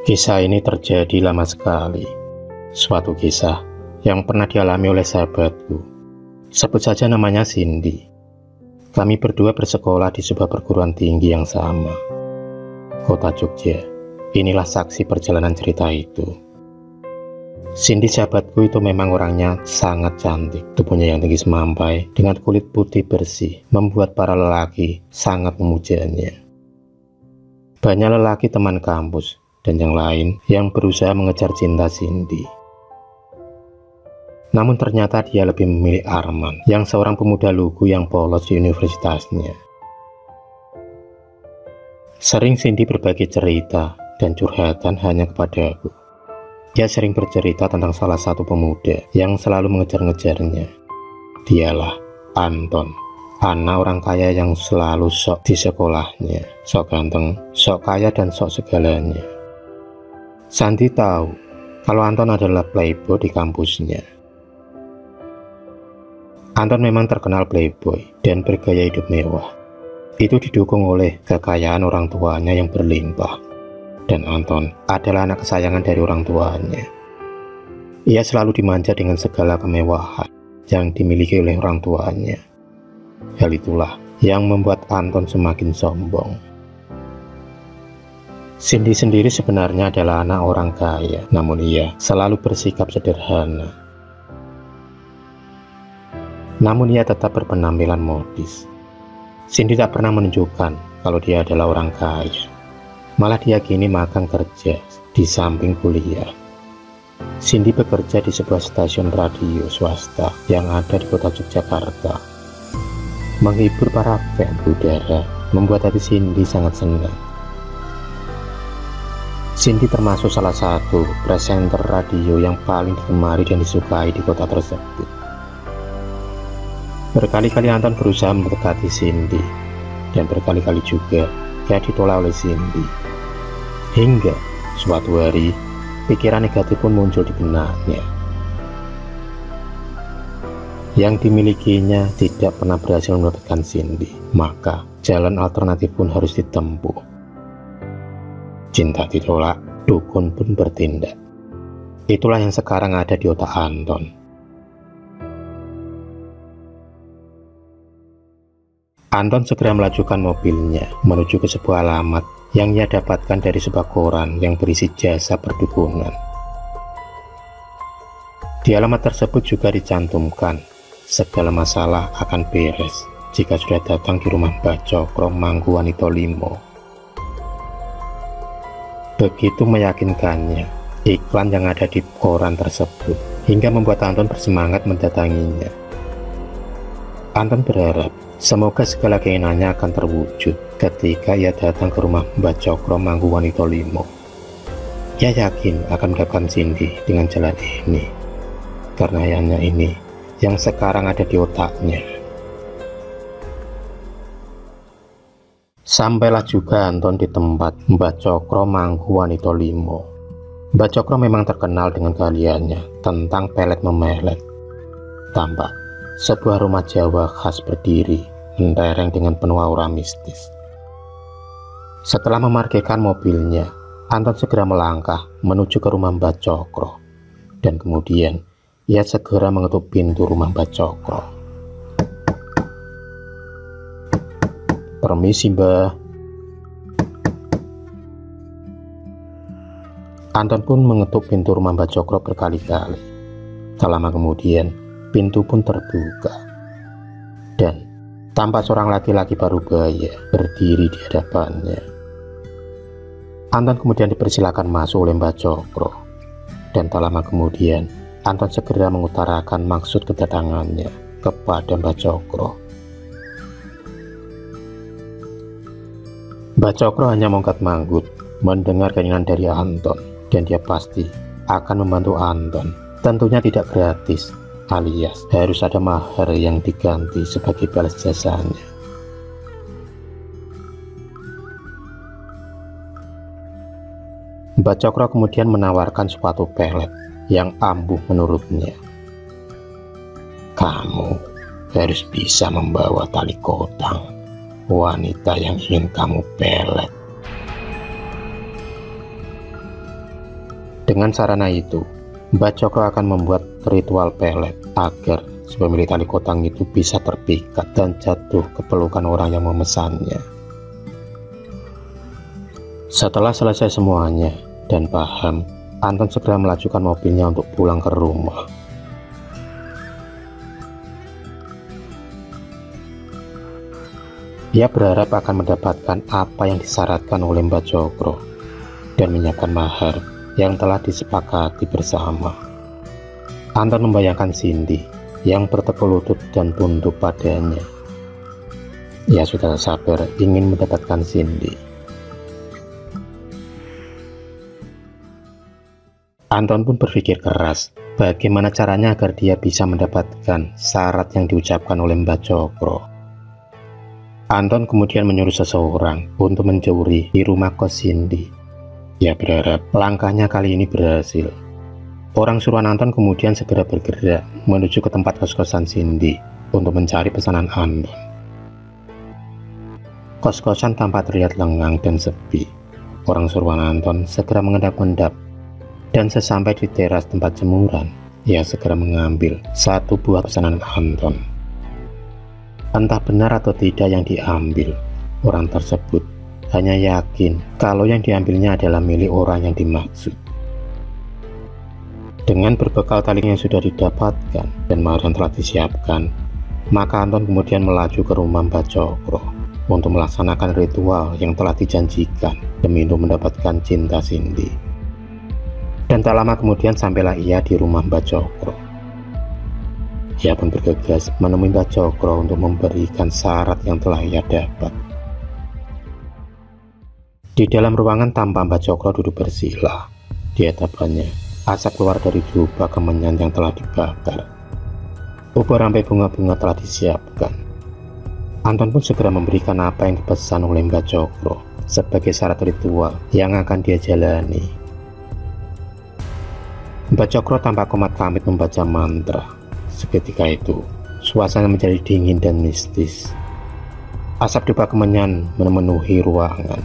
Kisah ini terjadi lama sekali. Suatu kisah yang pernah dialami oleh sahabatku. Sebut saja namanya Cindy. Kami berdua bersekolah di sebuah perguruan tinggi yang sama, Kota Jogja. Inilah saksi perjalanan cerita itu. Cindy sahabatku itu memang orangnya sangat cantik. Tubuhnya yang tinggi semampai dengan kulit putih bersih membuat para lelaki sangat memujanya. Banyak lelaki teman kampus dan yang lain yang berusaha mengejar cinta Cindy. Namun ternyata dia lebih memilih Arman, yang seorang pemuda lugu yang polos di universitasnya. Sering Cindy berbagi cerita dan curhatan hanya kepadaku. Dia sering bercerita tentang salah satu pemuda yang selalu mengejar-ngejarnya. Dialah Anton, anak orang kaya yang selalu sok di sekolahnya, sok ganteng, sok kaya dan sok segalanya. Sandy tahu kalau Anton adalah playboy di kampusnya. Anton memang terkenal playboy dan bergaya hidup mewah. Itu didukung oleh kekayaan orang tuanya yang berlimpah. Dan Anton adalah anak kesayangan dari orang tuanya. Ia selalu dimanja dengan segala kemewahan yang dimiliki oleh orang tuanya. Hal itulah yang membuat Anton semakin sombong. Cindy sendiri sebenarnya adalah anak orang kaya, namun ia selalu bersikap sederhana. Namun ia tetap berpenampilan modis. Cindy tak pernah menunjukkan kalau dia adalah orang kaya. Malah dia kini magang kerja di samping kuliah. Cindy bekerja di sebuah stasiun radio swasta yang ada di kota Yogyakarta. Menghibur para fan udara membuat hati Cindy sangat senang. Cindy termasuk salah satu presenter radio yang paling digemari dan disukai di kota tersebut. Berkali-kali Anton berusaha mendekati Cindy, dan berkali-kali juga dia ditolak oleh Cindy. Hingga suatu hari, pikiran negatif pun muncul di benaknya. Yang dimilikinya tidak pernah berhasil mendapatkan Cindy, maka jalan alternatif pun harus ditempuh. Cinta ditolak, dukun pun bertindak. Itulah yang sekarang ada di otak Anton. Anton segera melajukan mobilnya menuju ke sebuah alamat yang ia dapatkan dari sebuah koran yang berisi jasa perdukunan. Di alamat tersebut juga dicantumkan segala masalah akan beres jika sudah datang di rumah Mbah Cokro Mangkuwanito Limo. Begitu meyakinkannya iklan yang ada di koran tersebut hingga membuat Anton bersemangat mendatanginya. Anton berharap semoga segala keinginannya akan terwujud ketika ia datang ke rumah Mbah Cokro Mangkuwanito Limo. Ia yakin akan mendapatkan Cindy dengan jalan ini, karena hanya ini yang sekarang ada di otaknya. Sampailah juga Anton di tempat Mbah Cokro Mangkuwanito Limo. Mbah Cokro memang terkenal dengan keahliannya tentang pelet memelet. Tampak sebuah rumah Jawa khas berdiri mentereng dengan penuh aura mistis. Setelah memarkirkan mobilnya, Anton segera melangkah menuju ke rumah Mbah Cokro. Dan kemudian ia segera mengetuk pintu rumah Mbah Cokro. "Permisi, Mbah." Anton pun mengetuk pintu rumah Mbah Cokro berkali-kali. Tak lama kemudian, pintu pun terbuka. Dan tampak seorang laki-laki parubaya berdiri di hadapannya. Anton kemudian dipersilakan masuk oleh Mbah Cokro. Dan tak lama kemudian, Anton segera mengutarakan maksud kedatangannya kepada Mbah Cokro. Mbah Cokro hanya manggut mendengar keinginan dari Anton, dan dia pasti akan membantu Anton. Tentunya tidak gratis, alias harus ada mahar yang diganti sebagai balas jasanya. Mbah Cokro kemudian menawarkan suatu pelet yang ampuh menurutnya. "Kamu harus bisa membawa tali kotang wanita yang ingin kamu pelet." Dengan sarana itu, Mbah Cokro akan membuat ritual pelet agar si pemilik tali kotang itu bisa terpikat dan jatuh ke pelukan orang yang memesannya. Setelah selesai semuanya dan paham, Anton segera melajukan mobilnya untuk pulang ke rumah. Ia berharap akan mendapatkan apa yang disyaratkan oleh Mbah Cokro dan menyiapkan mahar yang telah disepakati bersama. Anton membayangkan Cindy yang bertekuk lutut dan tunduk padanya. Ia sudah tak sabar ingin mendapatkan Cindy. Anton pun berpikir keras bagaimana caranya agar dia bisa mendapatkan syarat yang diucapkan oleh Mbah Cokro. Anton kemudian menyuruh seseorang untuk mencuri di rumah kos Cindy. Ia berharap langkahnya kali ini berhasil. Orang suruhan Anton kemudian segera bergerak menuju ke tempat kos-kosan Cindy untuk mencari pesanan Anton. Kos-kosan tampak terlihat lengang dan sepi. Orang suruhan Anton segera mengendap-endap, dan sesampai di teras tempat jemuran, ia segera mengambil satu buah pesanan Anton. Entah benar atau tidak yang diambil, orang tersebut hanya yakin kalau yang diambilnya adalah milik orang yang dimaksud. Dengan berbekal tali yang sudah didapatkan dan mahar yang telah disiapkan, maka Anton kemudian melaju ke rumah Mbah Cokro untuk melaksanakan ritual yang telah dijanjikan demi untuk mendapatkan cinta Cindy. Dan tak lama kemudian sampailah ia di rumah Mbah Cokro. Ia pun bergegas menemui Mbah Cokro untuk memberikan syarat yang telah ia dapat. Di dalam ruangan tampak Mbah Cokro duduk bersila. Di hadapannya, asap keluar dari jubah kemenyan yang telah dibakar. Ubah rampai bunga-bunga telah disiapkan. Anton pun segera memberikan apa yang dipesan oleh Mbah Cokro sebagai syarat ritual yang akan dia jalani. Mbah Cokro tampak komat kamit membaca mantra. Seketika itu, suasana menjadi dingin dan mistis. Asap jubah kemenyan memenuhi ruangan.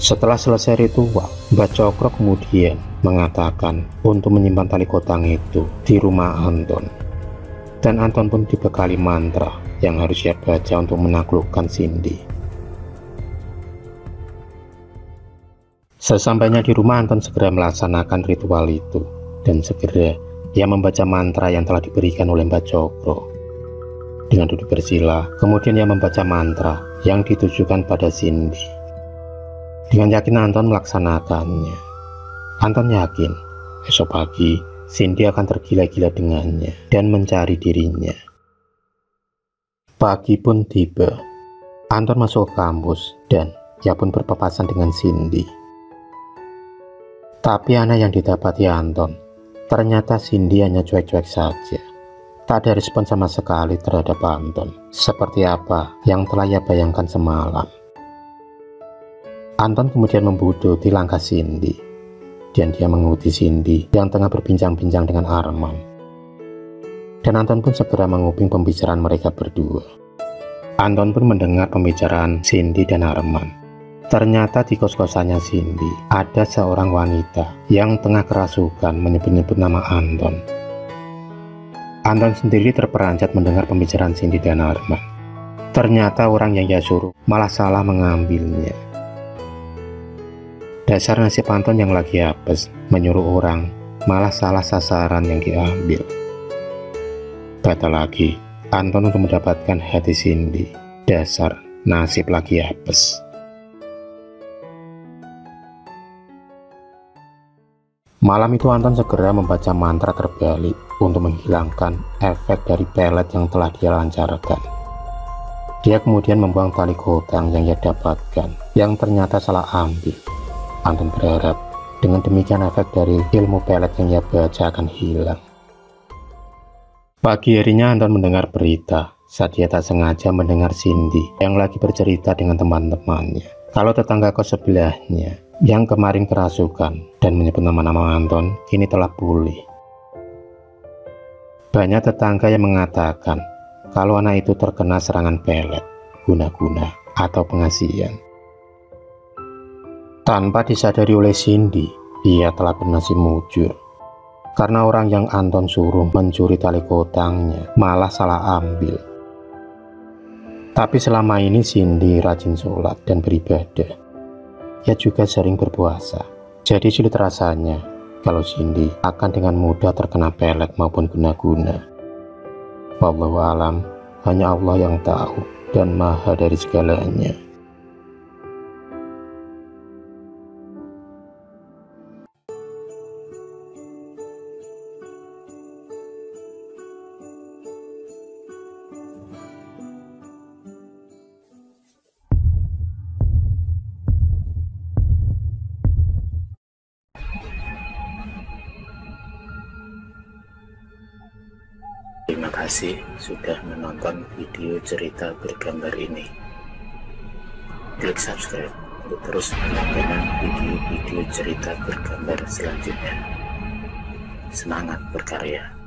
Setelah selesai ritual, Mbah Cokro kemudian mengatakan untuk menyimpan tali kotang itu di rumah Anton. Dan Anton pun dibekali mantra yang harus ia baca untuk menaklukkan Cindy. Sesampainya di rumah, Anton segera melaksanakan ritual itu, dan segera ia membaca mantra yang telah diberikan oleh Mbah Cokro. Dengan duduk bersila, kemudian ia membaca mantra yang ditujukan pada Cindy. Dengan yakin Anton melaksanakannya. Anton yakin esok pagi Cindy akan tergila-gila dengannya dan mencari dirinya. Pagi pun tiba. Anton masuk ke kampus dan ia pun berpapasan dengan Cindy. Tapi aneh yang didapati Anton, ternyata Cindy hanya cuek-cuek saja. Tak ada respon sama sekali terhadap Anton, seperti apa yang telah ia bayangkan semalam. Anton kemudian membututi langkah Cindy, dan dia mengikuti Cindy yang tengah berbincang-bincang dengan Arman. Dan Anton pun segera menguping pembicaraan mereka berdua. Anton pun mendengar pembicaraan Cindy dan Arman. Ternyata di kos-kosannya Cindy ada seorang wanita yang tengah kerasukan menyebut-nyebut nama Anton. Anton sendiri terperanjat mendengar pembicaraan Cindy dan Arman. Ternyata orang yang ia suruh malah salah mengambilnya. Dasar nasib Anton yang lagi apes, menyuruh orang malah salah sasaran yang diambil. Batal lagi Anton untuk mendapatkan hati Cindy. Dasar nasib lagi apes. Malam itu Anton segera membaca mantra terbalik untuk menghilangkan efek dari pelet yang telah dia lancarkan. Dia kemudian membuang tali kotang yang ia dapatkan, yang ternyata salah ambil. Anton berharap dengan demikian efek dari ilmu pelet yang ia baca akan hilang. Pagi harinya Anton mendengar berita saat dia tak sengaja mendengar Cindy yang lagi bercerita dengan teman-temannya kalau tetangga kos sebelahnya yang kemarin kerasukan dan menyebut nama-nama Anton kini telah pulih. Banyak tetangga yang mengatakan kalau anak itu terkena serangan pelet, guna-guna, atau pengasian. Tanpa disadari oleh Cindy, Ia telah bernasib mujur. Karena orang yang Anton suruh mencuri tali kotangnya malah salah ambil. Tapi selama ini Cindy rajin sholat dan beribadah. Ia juga sering berpuasa. Jadi sulit rasanya kalau Cindy akan dengan mudah terkena pelet maupun guna-guna. Wallahu alam, hanya Allah yang tahu dan maha dari segalanya. Terima kasih sudah menonton video cerita bergambar ini. Klik subscribe untuk terus mendapatkan video-video cerita bergambar selanjutnya. Semangat berkarya.